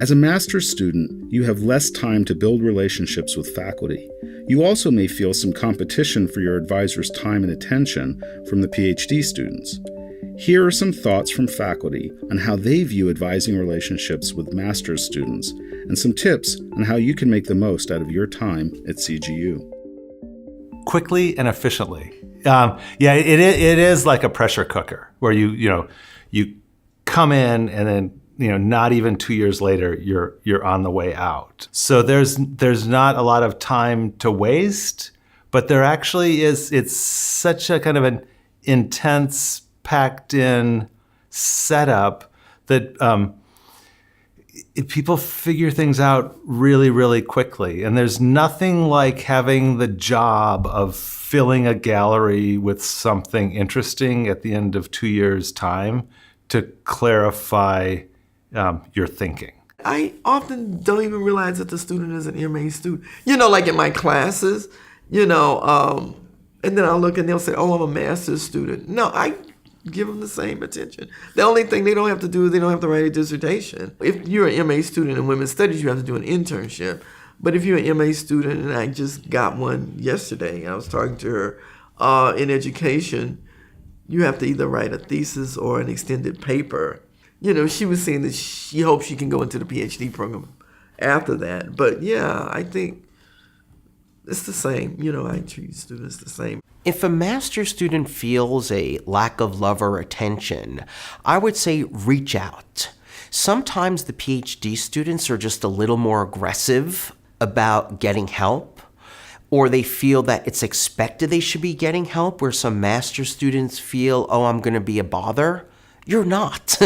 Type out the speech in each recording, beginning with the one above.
As a master's student, you have less time to build relationships with faculty. You also may feel some competition for your advisor's time and attention from the PhD students. Here are some thoughts from faculty on how they view advising relationships with master's students, and some tips on how you can make the most out of your time at CGU. Quickly and efficiently. It is like a pressure cooker where you come in and then not even 2 years later you're on the way out. So there's not a lot of time to waste, but there actually is. It's such a kind of an intense, packed in setup that people figure things out really, really quickly. And there's nothing like having the job of filling a gallery with something interesting at the end of 2 years' time to clarify your thinking. I often don't even realize that the student is an MA student. Like in my classes, and then I'll look and they'll say, oh, I'm a master's student. No, I give them the same attention. The only thing they don't have to do is they don't have to write a dissertation. If you're an MA student in women's studies, you have to do an internship. But if you're an MA student, and I just got one yesterday, I was talking to her, in education, you have to either write a thesis or an extended paper. She was saying that she hopes she can go into the PhD program after that. But yeah, I think it's the same. I treat students the same. If a master's student feels a lack of love or attention, I would say reach out. Sometimes the PhD students are just a little more aggressive about getting help, or they feel that it's expected they should be getting help, where some master's students feel, oh, I'm going to be a bother. You're not.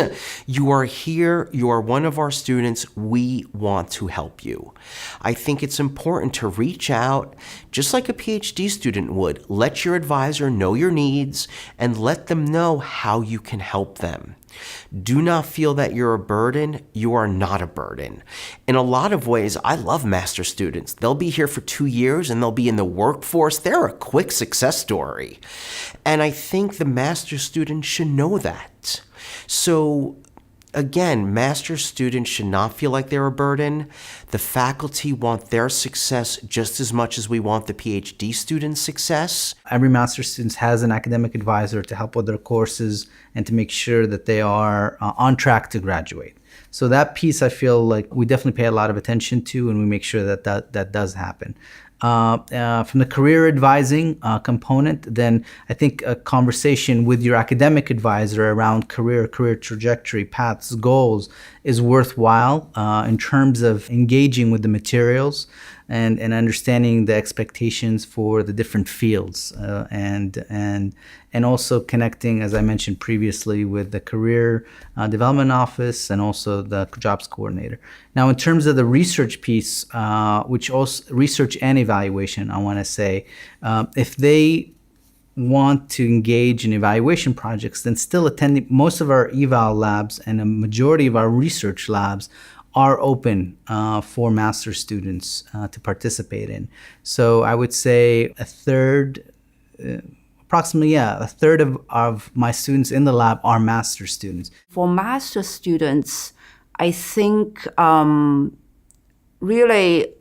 You are here. You are one of our students. We want to help you. I think it's important to reach out, just like a PhD student would. Let your advisor know your needs and let them know how you can help them. Do not feel that you're a burden. You are not a burden. In a lot of ways, I love master students. They'll be here for 2 years and they'll be in the workforce. They're a quick success story. And I think the master student should know that. So again, master students should not feel like they're a burden. The faculty want their success just as much as we want the PhD students' success. Every master's student has an academic advisor to help with their courses and to make sure that they are on track to graduate. So that piece I feel like we definitely pay a lot of attention to, and we make sure that does happen. From the career advising component, then I think a conversation with your academic advisor around career trajectory, paths, goals is worthwhile in terms of engaging with the materials and understanding the expectations for the different fields and also connecting, as I mentioned previously, with the career development office and also the jobs coordinator. Now, in terms of the research piece, which also research and evaluation, I want to say, if they want to engage in evaluation projects, then still attending most of our eval labs and a majority of our research labs are open for master students to participate in. So I would say approximately a third of my students in the lab are master students. For master students, I think really,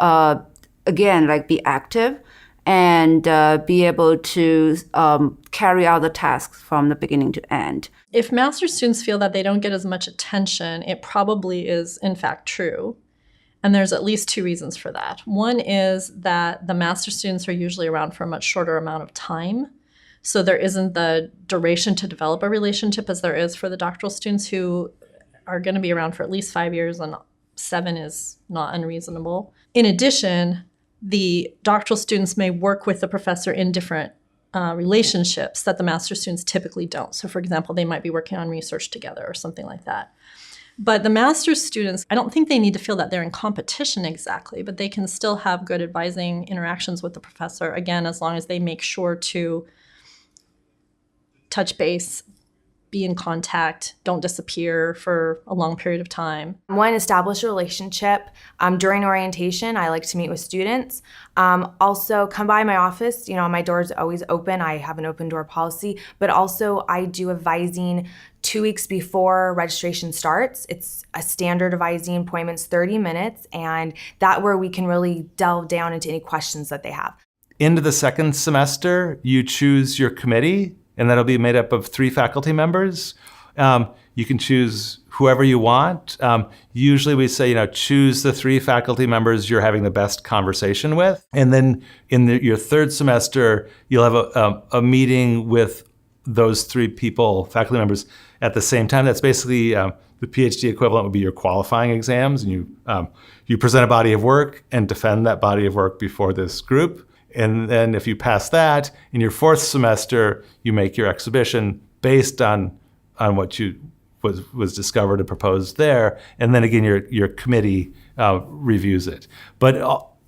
again, like be active and be able to carry out the tasks from the beginning to end. If master's students feel that they don't get as much attention, it probably is in fact true. And there's at least 2 reasons for that. One is that the master students are usually around for a much shorter amount of time. So there isn't the duration to develop a relationship as there is for the doctoral students who are going to be around for at least 5 years, and 7 is not unreasonable. In addition, the doctoral students may work with the professor in different relationships that the master students typically don't. So for example, they might be working on research together or something like that. But the master's students, I don't think they need to feel that they're in competition exactly, but they can still have good advising interactions with the professor, again, as long as they make sure to touch base, be in contact, don't disappear for a long period of time. One, establish a relationship. During orientation, I like to meet with students. Also, come by my office. My door's always open. I have an open door policy, but also I do advising 2 weeks before registration starts. It's a standard Advisee appointment's 30 minutes, and that where we can really delve down into any questions that they have. Into the second semester, you choose your committee, and that'll be made up of 3 faculty members. You can choose whoever you want. Usually we say, choose the 3 faculty members you're having the best conversation with. And then in your third semester, you'll have a meeting with those 3 people, faculty members, at the same time. That's basically the PhD equivalent would be your qualifying exams. And you present a body of work and defend that body of work before this group. And then if you pass that, in your 4th semester, you make your exhibition based on what was discovered and proposed there. And then again, your committee reviews it. But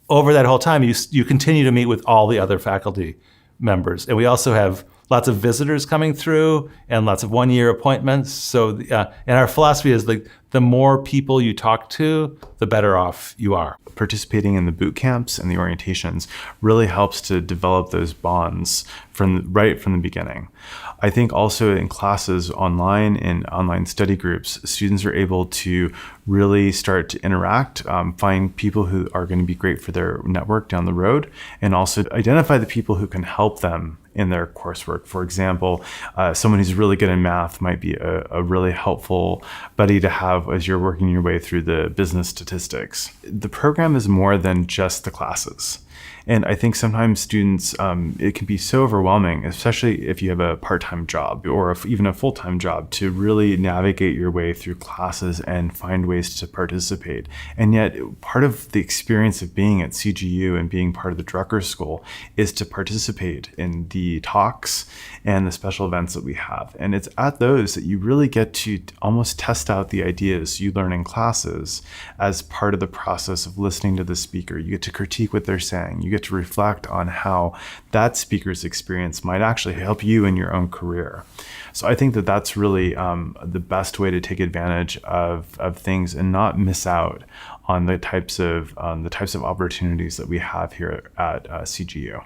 over that whole time, you continue to meet with all the other faculty members. And we also have lots of visitors coming through and lots of one-year appointments. So, and our philosophy is the more people you talk to, the better off you are. Participating in the boot camps and the orientations really helps to develop those bonds right from the beginning. I think also in classes online, in online study groups, students are able to really start to interact, find people who are going to be great for their network down the road, and also identify the people who can help them in their coursework. For example, someone who's really good in math might be a really helpful buddy to have as you're working your way through the business statistics. The program is more than just the classes. And I think sometimes students, it can be so overwhelming, especially if you have a part-time job or even a full-time job, to really navigate your way through classes and find ways to participate. And yet part of the experience of being at CGU and being part of the Drucker School is to participate in the talks and the special events that we have. And it's at those that you really get to almost test out the ideas you learn in classes as part of the process of listening to the speaker. You get to critique what they're saying. You get to reflect on how that speaker's experience might actually help you in your own career. So I think that that's really the best way to take advantage of things and not miss out on the types of opportunities that we have here at CGU.